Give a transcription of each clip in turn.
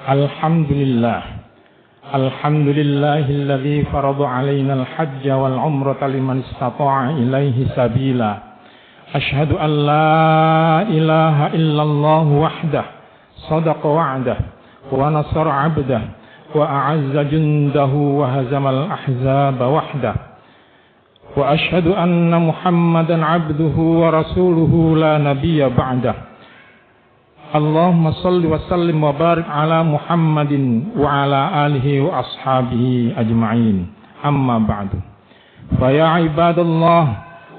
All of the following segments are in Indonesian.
Alhamdulillah. Alhamdulillahilladzi farada 'alaina al-hajja wal 'umrata liman istata'a ilaihi sabila. Asyhadu an la ilaha illallah wahdah sadaqa wa'dah wa nasara 'abdah wa a'azza jundahu wa hazamal ahzaba wahdah. Wa asyhadu anna Muhammadan 'abduhu wa rasuluhu la nabiyya ba'dah. Allahumma salli wa sallim wa barik ala Muhammadin wa ala alihi wa ashabihi ajma'in. Amma ba'du. Fa ya ibadallah,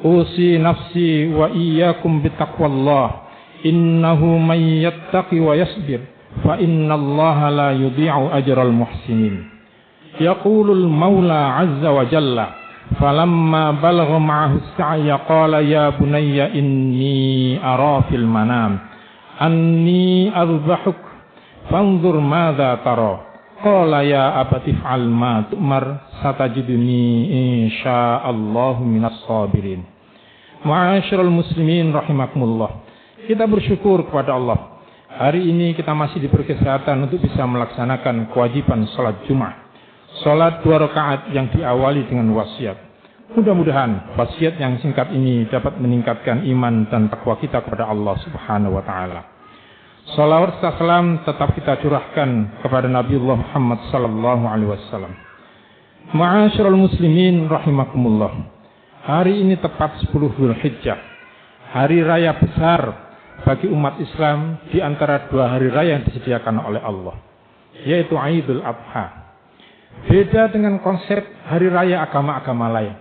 usi nafsi wa iyyakum bitaqwallah. Innahu man yattaqi wa yasbir fa innallaha la yudhi'u ajral muhsinin. Yaqulul Maula 'azza wa jalla, falamma balagha ma'ahu as-sa'ya qala ya bunayya inni ara fil manam anni azbahuk fanzur madza tara qala ya abati fa'al ma tu'mar satajiduni insyaallahu minas sabirin. Ma'asyiral muslimin rahimakumullah, kita bersyukur kepada Allah, hari ini kita masih diberi kesehatan untuk bisa melaksanakan kewajiban salat Jumat, salat 2 rakaat yang diawali dengan wasiat. Mudah-mudahan wasiat yang singkat ini dapat meningkatkan iman dan takwa kita kepada Allah Subhanahu wa taala. Shalawat serta salam tetap kita curahkan kepada Nabiullah Muhammad sallallahu alaihi wasallam. Ma'asyiral muslimin rahimakumullah, hari ini tepat 10 Dzulhijjah, hari raya besar bagi umat Islam di antara 2 hari raya yang disediakan oleh Allah, yaitu Idul Adha. Beda dengan konsep hari raya agama-agama lain,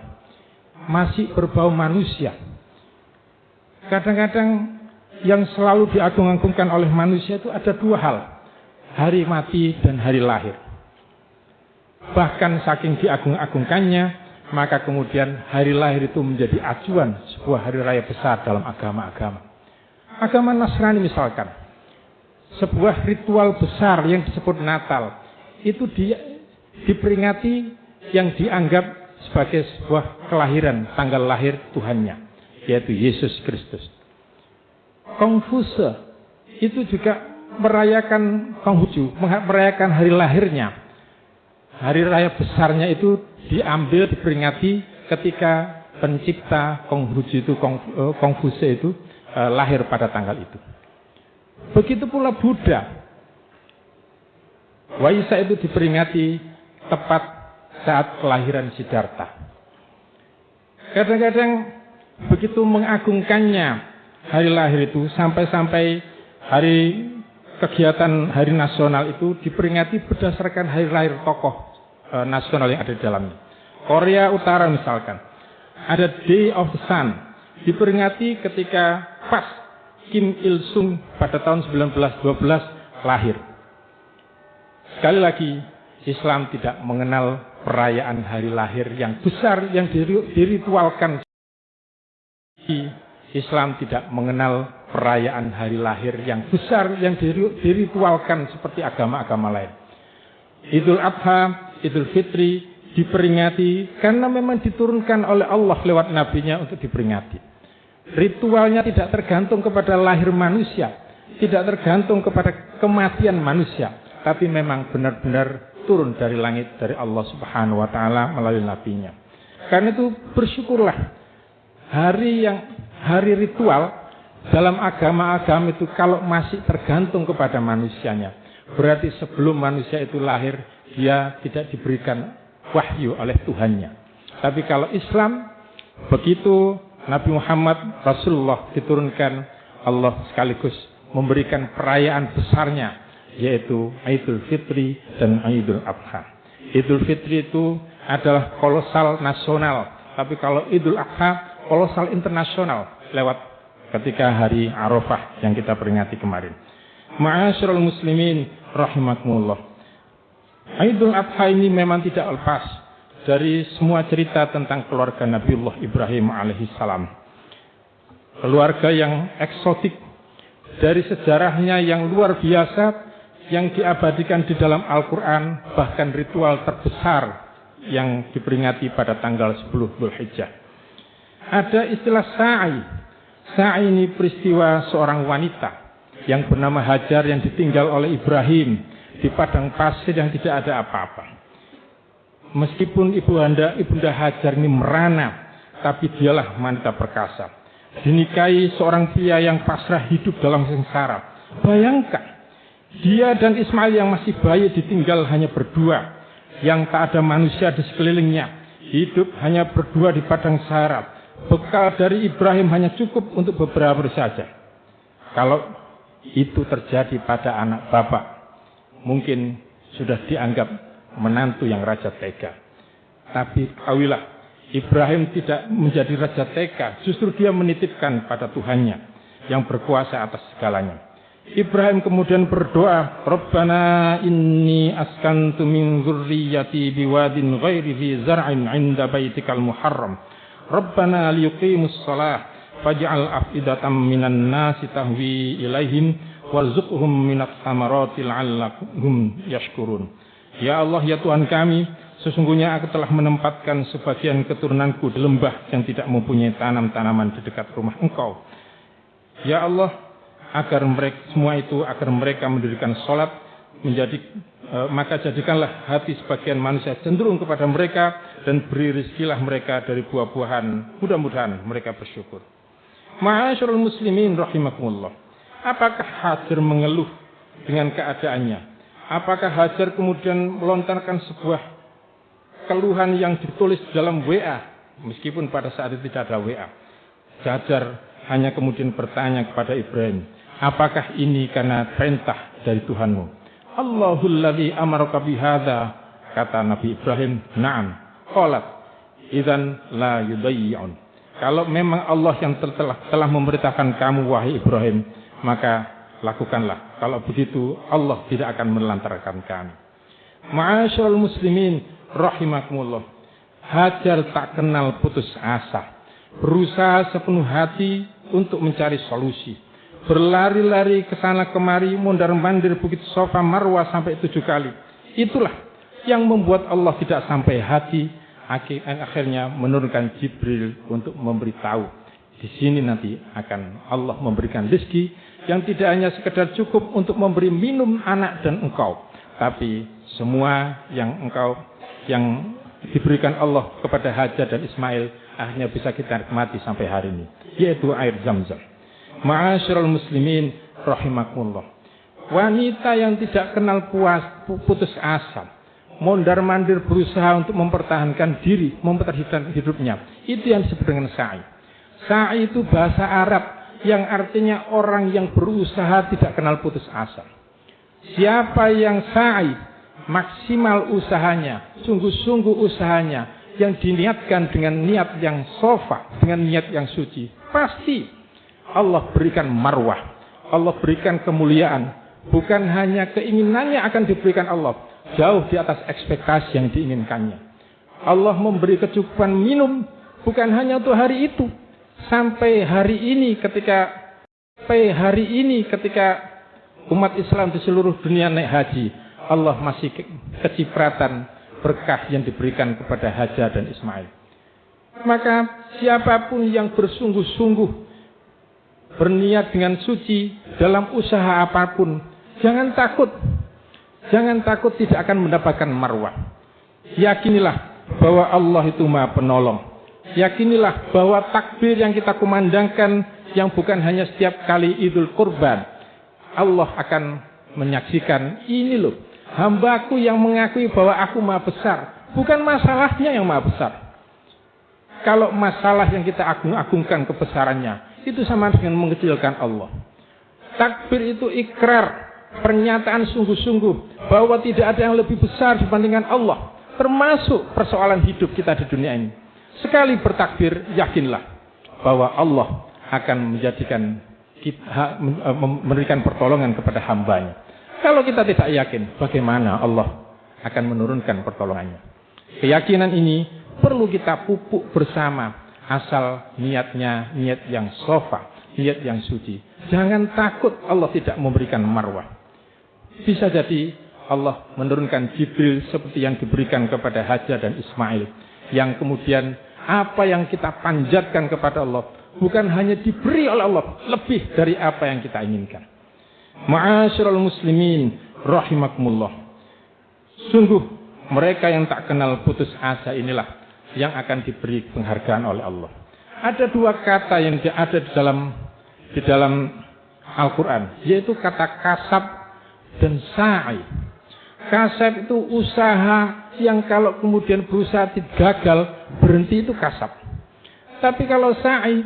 masih berbau manusia. Kadang-kadang yang selalu diagung-agungkan oleh manusia itu ada 2 hal, hari mati dan hari lahir. Bahkan saking diagung-agungkannya, maka kemudian hari lahir itu menjadi acuan sebuah hari raya besar dalam agama-agama. Agama Nasrani misalkan, sebuah ritual besar yang disebut Natal, itu diperingati yang dianggap sebagai sebuah kelahiran, tanggal lahir Tuhannya, yaitu Yesus Kristus. Konghucu itu juga merayakan merayakan hari lahirnya. Hari raya besarnya itu diambil, diperingati ketika pencipta Konghucu itu lahir pada tanggal itu. Begitu pula Buddha. Waisak itu diperingati tepat saat kelahiran Siddhartha. Kadang-kadang begitu mengagungkannya hari lahir itu, sampai-sampai hari kegiatan hari nasional itu diperingati berdasarkan hari lahir tokoh nasional yang ada di dalamnya. Korea Utara misalkan, ada Day of the Sun, diperingati ketika pas Kim Il Sung pada tahun 1912 lahir. Sekali lagi, Islam tidak mengenal perayaan hari lahir yang besar yang diritualkan. Islam tidak mengenal perayaan hari lahir yang besar yang diritualkan seperti agama-agama lain. Idul Adha, Idul Fitri diperingati karena memang diturunkan oleh Allah lewat nabinya untuk diperingati. Ritualnya tidak tergantung kepada lahir manusia, tidak tergantung kepada kematian manusia, tapi memang benar-benar turun dari langit dari Allah Subhanahu wa taala melalui nabinya. Karena itu bersyukurlah, hari ritual dalam agama-agama itu kalau masih tergantung kepada manusianya, berarti sebelum manusia itu lahir dia tidak diberikan wahyu oleh Tuhannya. Tapi kalau Islam, begitu Nabi Muhammad Rasulullah diturunkan, Allah sekaligus memberikan perayaan besarnya, yaitu Idul Fitri dan Idul Adha. Idul Fitri itu adalah kolosal nasional, tapi kalau Idul Adha kolosal internasional lewat ketika hari Arafah yang kita peringati kemarin. Ma'asyiral muslimin rahimakumullah, Idul Adha ini memang tidak lepas dari semua cerita tentang keluarga Nabiullah Ibrahim alaihissalam. Keluarga yang eksotik, dari sejarahnya yang luar biasa, yang diabadikan di dalam Al-Quran, bahkan ritual terbesar yang diperingati pada tanggal 10 Dzulhijjah. Ada istilah sa'i. Sa'i ini peristiwa seorang wanita yang bernama Hajar yang ditinggal oleh Ibrahim di padang pasir yang tidak ada apa-apa. Meskipun Ibunda Hajar ini merana, tapi dialah wanita perkasa. Dinikahi seorang pria yang pasrah hidup dalam sengsara. Bayangkan, dia dan Ismail yang masih bayi ditinggal hanya berdua, yang tak ada manusia di sekelilingnya, hidup hanya berdua di padang sahara. Bekal dari Ibrahim hanya cukup untuk beberapa hari saja. Kalau itu terjadi pada anak bapak, mungkin sudah dianggap menantu yang raja tega. Tapi ketahuilah, Ibrahim tidak menjadi raja tega, justru dia menitipkan pada Tuhannya yang berkuasa atas segalanya. Ibrahim kemudian berdoa, Rabbana inni askantu min dzurriyyati biwadin ghairi dzi zar'in 'inda baitikal muharram. Rabbana liyuqimus shalah faj'al afidatan minan nasi tahwi ilaihim warzuqhum minats thamarati la'allahum yashkurun. Ya Allah, ya Tuhan kami, sesungguhnya aku telah menempatkan sebagian keturunanku di lembah yang tidak mempunyai tanam-tanaman di dekat rumah Engkau. Ya Allah, agar mereka mendirikan sholat, maka jadikanlah hati sebagian manusia cenderung kepada mereka dan beri rezekilah mereka dari buah-buahan. Mudah-mudahan mereka bersyukur. Ma'asyiral muslimin rahimakumullah. Apakah Hajar mengeluh dengan keadaannya? Apakah Hajar kemudian melontarkan sebuah keluhan yang ditulis dalam WA, meskipun pada saat itu tidak ada WA? Hajar hanya kemudian bertanya kepada Ibrahim, apakah ini karena perintah dari Tuhanmu? Allahul ladzi amaraka bihadza, kata Nabi Ibrahim, na'am. Qalat idzan la yudayyi'un. Kalau memang Allah yang telah memerintahkan kamu wahai Ibrahim, maka lakukanlah. Kalau begitu Allah tidak akan menelantarkan kami. Ma'asyiral muslimin rahimakumullah. Hajar tak kenal putus asa, berusaha sepenuh hati untuk mencari solusi. Berlari-lari ke sana kemari, mondar-mandir Bukit Safa Marwah sampai 7 kali. Itulah yang membuat Allah tidak sampai hati, akhirnya menurunkan Jibril untuk memberitahu. Di sini nanti akan Allah memberikan rezeki yang tidak hanya sekedar cukup untuk memberi minum anak dan engkau, tapi semua yang diberikan Allah kepada Hajar dan Ismail akhirnya bisa kita nikmati sampai hari ini, yaitu air Zam-Zam. Ma'asyiral muslimin rahimakumullah. Wanita yang tidak kenal putus asa, mondar-mandir berusaha untuk mempertahankan diri, mempertahankan hidupnya. Itu yang disebut dengan sa'i. Sa'i itu bahasa Arab yang artinya orang yang berusaha tidak kenal putus asa. Siapa yang sa'i, maksimal usahanya, sungguh-sungguh usahanya, yang diniatkan dengan niat yang sofa, dengan niat yang suci, pasti Allah berikan marwah, Allah berikan kemuliaan. Bukan hanya keinginannya akan diberikan Allah, jauh di atas ekspektasi yang diinginkannya. Allah memberi kecukupan minum bukan hanya untuk hari itu, sampai hari ini ketika umat Islam di seluruh dunia naik haji, Allah masih kecipratan berkah yang diberikan kepada Hajar dan Ismail. Maka siapapun yang bersungguh-sungguh berniat dengan suci dalam usaha apapun, jangan takut tidak akan mendapatkan marwah. Yakinilah bahwa Allah itu Maha Penolong. Yakinilah bahwa takbir yang kita kumandangkan, yang bukan hanya setiap kali Idul Kurban, Allah akan menyaksikan, ini loh hambaku yang mengakui bahwa aku Maha Besar. Bukan masalahnya yang Maha Besar. Kalau masalah yang kita agung-agungkan kebesarannya, itu sama dengan mengecilkan Allah. Takbir itu ikrar, pernyataan sungguh-sungguh bahwa tidak ada yang lebih besar dibandingkan Allah, termasuk persoalan hidup kita di dunia ini. Sekali bertakbir, yakinlah bahwa Allah akan memberikan pertolongan kepada hambanya. Kalau kita tidak yakin, bagaimana Allah akan menurunkan pertolongannya? Keyakinan ini perlu kita pupuk bersama. Asal niatnya niat yang sofa, niat yang suci. Jangan takut Allah tidak memberikan marwah. Bisa jadi Allah menurunkan Jibril seperti yang diberikan kepada Hajar dan Ismail, yang kemudian apa yang kita panjatkan kepada Allah bukan hanya diberi oleh Allah, lebih dari apa yang kita inginkan. Ma'asyiral muslimin rahimakumullah. Sungguh mereka yang tak kenal putus asa inilah yang akan diberi penghargaan oleh Allah. Ada dua kata yang ada di dalam Al-Quran, yaitu kata kasab dan sa'i. Kasab itu usaha yang kalau kemudian berusaha gagal, berhenti itu kasab. Tapi kalau sa'i,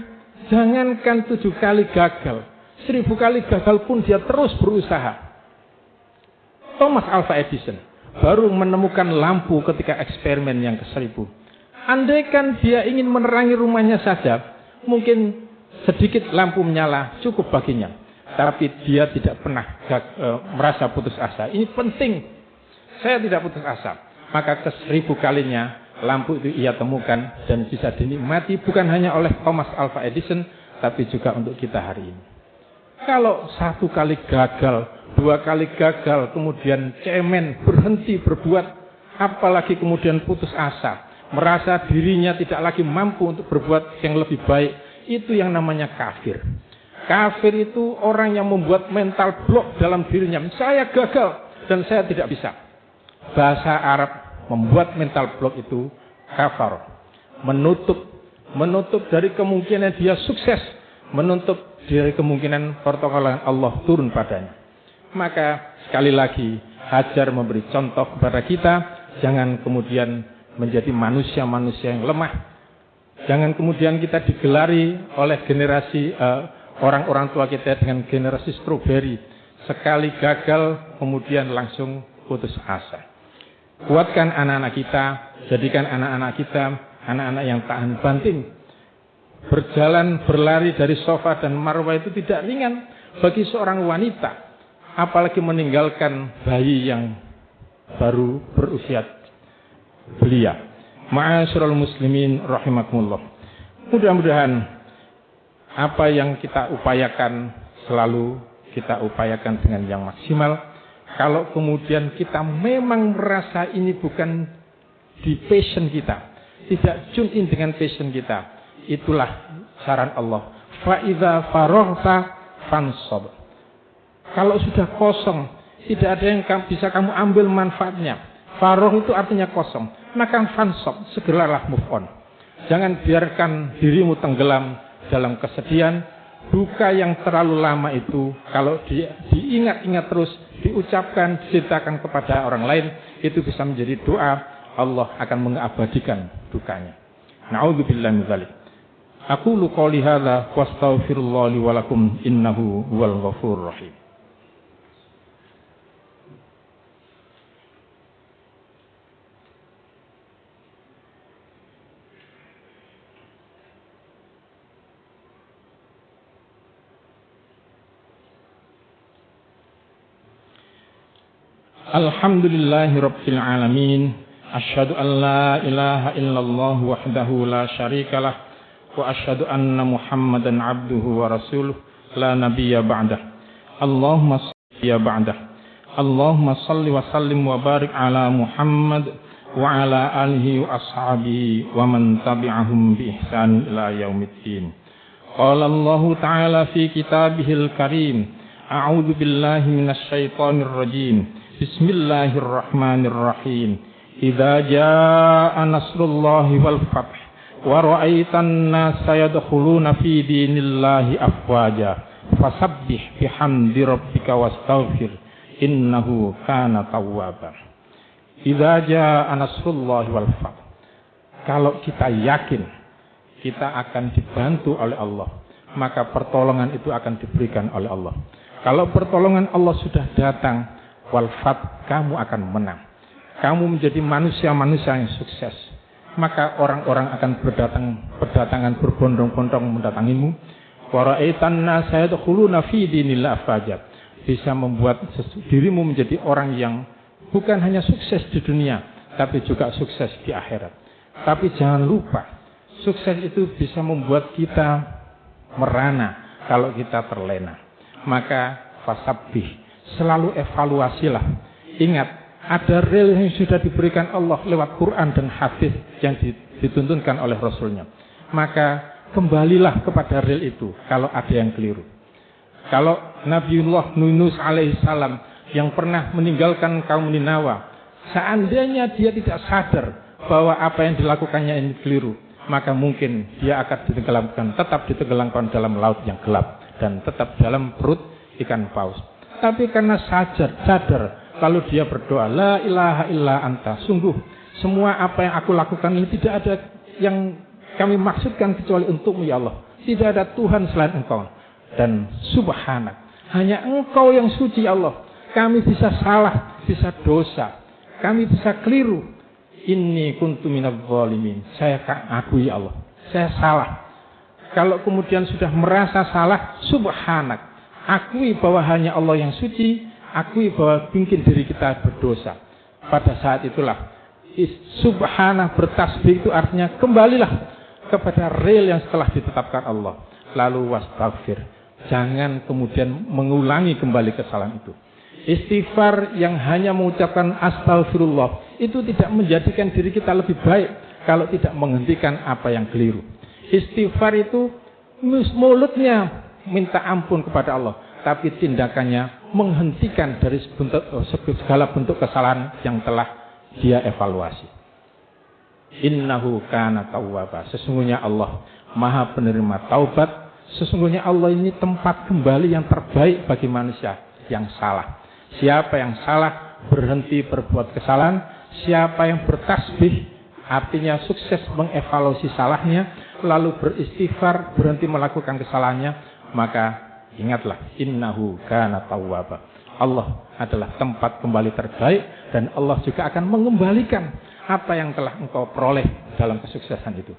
jangankan 7 kali gagal, 1000 kali gagal pun dia terus berusaha. Thomas Alva Edison baru menemukan lampu ketika eksperimen yang ke-1000. Andaikan dia ingin menerangi rumahnya saja, mungkin sedikit lampu menyala cukup baginya. Tapi dia tidak pernah merasa putus asa. Ini penting. Saya tidak putus asa. Maka ke-1000 kalinya lampu itu ia temukan dan bisa dinikmati bukan hanya oleh Thomas Alva Edison, tapi juga untuk kita hari ini. Kalau 1 kali gagal, 2 kali gagal, kemudian cemen, berhenti berbuat, apalagi kemudian putus asa, merasa dirinya tidak lagi mampu untuk berbuat yang lebih baik, itu yang namanya kafir. Kafir itu orang yang membuat mental blok dalam dirinya. Saya gagal dan saya tidak bisa. Bahasa Arab membuat mental blok itu kafar. Menutup dari kemungkinan dia sukses. Menutup dari kemungkinan pertolongan Allah turun padanya. Maka sekali lagi Hajar memberi contoh kepada kita. Jangan kemudian menjadi manusia-manusia yang lemah. Jangan kemudian kita digelari oleh generasi orang-orang tua kita dengan generasi stroberi. Sekali gagal kemudian langsung putus asa. Kuatkan anak-anak kita, jadikan anak-anak kita anak-anak yang tahan banting. Berjalan berlari dari sofa dan marwah itu tidak ringan bagi seorang wanita, apalagi meninggalkan bayi yang baru berusia belia. Ma'asyiral muslimin rahimakumullah. Mudah-mudahan apa yang kita upayakan selalu kita upayakan dengan yang maksimal. Kalau kemudian kita memang merasa ini bukan di passion kita, tidak tune in dengan passion kita, itulah saran Allah. Fa idza faraghta fansab. Kalau sudah kosong, tidak ada yang bisa kamu ambil manfaatnya. Faragh itu artinya kosong. Maka fansab, segeralah move on. Jangan biarkan dirimu tenggelam dalam kesedihan. Duka yang terlalu lama itu kalau diingat-ingat terus, diucapkan, diceritakan kepada orang lain, itu bisa menjadi doa, Allah akan mengabadikan dukanya. Na'udzubillahi min dzalik. Aqulu qouli hadza wa astaghfirullah li wa lakum innahu huwal ghafurur rahim. Alhamdulillahi rabbil alamin. Asyhadu an la ilaha illallah wahdahu la syarikalah wa asyhadu anna Muhammadan abduhu wa rasuluh la nabiyya ba'dah. Allahumma salli wa sallim wa barik ala Muhammad wa ala alihi wa ashabihi wa man tabi'ahum bi ihsan ila yaumiddin. Qala Allah ta'ala fi kitabihil karim. A'udzu billahi minasy syaithanir rajim. Bismillahirrahmanirrahim. Idza jaa nasrullahi wal fath wa ra'aitan nasa yadkhuluna fi dinillahi afwaja fasabbih bihamdi rabbika wastaghfir innahu kana tawwaba. Idza jaa nasrullahi wal fath. Kalau kita yakin kita akan dibantu oleh Allah, maka pertolongan itu akan diberikan oleh Allah. Kalau pertolongan Allah sudah datang, wal-fat, kamu akan menang. Kamu menjadi manusia-manusia yang sukses. Maka orang-orang akan berdatangan berbondong-bondong mendatangimu. Wa ra'aitan nasa yadkhuluna fi dinillahi afwaja. Bisa membuat dirimu menjadi orang yang bukan hanya sukses di dunia, tapi juga sukses di akhirat. Tapi jangan lupa, sukses itu bisa membuat kita merana kalau kita terlena. Maka fasabbih, selalu evaluasilah. Ingat, ada rel yang sudah diberikan Allah lewat Quran dan hadis yang dituntunkan oleh Rasulnya. Maka kembalilah kepada rel itu kalau ada yang keliru. Kalau Nabiullah Yunus alaihissalam yang pernah meninggalkan kaum Ninawa Seandainya dia tidak sadar bahwa apa yang dilakukannya ini keliru, maka mungkin dia akan tetap ditenggelamkan dalam laut yang gelap dan tetap dalam perut ikan paus. Tapi karena sadar, lalu dia berdoa, la ilaha illa anta, sungguh semua apa yang aku lakukan ini tidak ada yang kami maksudkan kecuali untukmu ya Allah. Tidak ada Tuhan selain engkau. Dan subhanak, hanya engkau yang suci ya Allah. Kami bisa salah, bisa dosa, kami bisa keliru. Inni kuntu minadz zalimin. Saya akui ya Allah, saya salah. Kalau kemudian sudah merasa salah, subhanak, akui bahwa hanya Allah yang suci, akui bahwa mungkin diri kita berdosa. Pada saat itulah subhanah, bertasbih itu artinya kembalilah kepada real yang setelah ditetapkan Allah. Lalu wastaghfir, jangan kemudian mengulangi kembali kesalahan itu. Istighfar yang hanya mengucapkan astagfirullah itu tidak menjadikan diri kita lebih baik kalau tidak menghentikan apa yang keliru. Istighfar itu mulutnya minta ampun kepada Allah, tapi tindakannya menghentikan dari segala bentuk kesalahan yang telah dia evaluasi. Innahu kana tawwaba. Sesungguhnya Allah Maha penerima taubat. Sesungguhnya Allah ini tempat kembali yang terbaik bagi manusia yang salah. Siapa yang salah berhenti berbuat kesalahan, siapa yang bertasbih artinya sukses mengevaluasi salahnya, lalu beristighfar, berhenti melakukan kesalahannya, maka ingatlah, innahu kana tawwaba. Allah adalah tempat kembali terbaik dan Allah juga akan mengembalikan apa yang telah engkau peroleh dalam kesuksesan itu.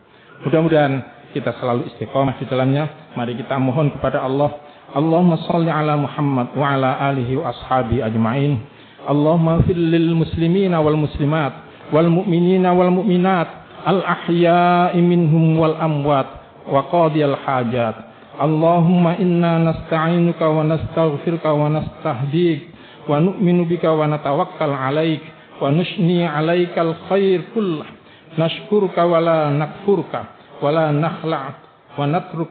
Mudah-mudahan kita selalu istiqomah di dalamnya. Mari kita mohon kepada Allah. Allahumma shalli ala Muhammad wa ala alihi wa ashabi ajma'in. Allahumma fil lil muslimina wal muslimat wal mu'minina wal mu'minat al ahya'i minhum wal amwat wa qadiyal hajat. Allahumma inna nasta'inuka wa nastaghfiruka wa nastahdik wa nu'minu bika wa natawakkal 'alaik wa nushni 'alaikal khair kullah. Nashkuruka wa la nakfuruka wa la nakhla' wa natruk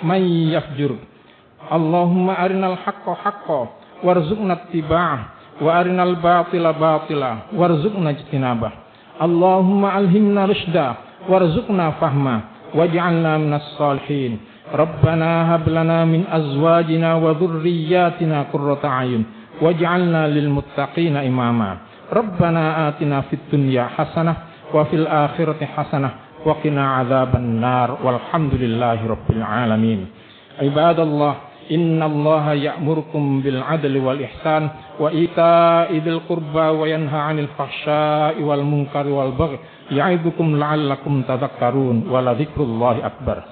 man yafjur. Allahumma arinal haqqa haqqan warzuqna ittiba'ah wa arinal batila batila warzuqna ijtinabah. Allahumma alhimna rusyda warzuqna fahma waj'alna minas salihin. Rabbana hab lana min azwajina wa dhurriyyatina qurrata a'yun waj'alna lil muttaqina imama. Rabbana atina fid dunya hasanah wa fil akhirati hasanah wa qina adzaban nar walhamdulillahi rabbil alamin. Ibadallah, innallaha ya'murukum bil 'adli wal ihsan wa ita'i dzil qurba wa yanha 'anil fahsya'i wal munkari wal baghi ya'idukum la'allakum tadhakkarun wa la dzikrullahi akbar.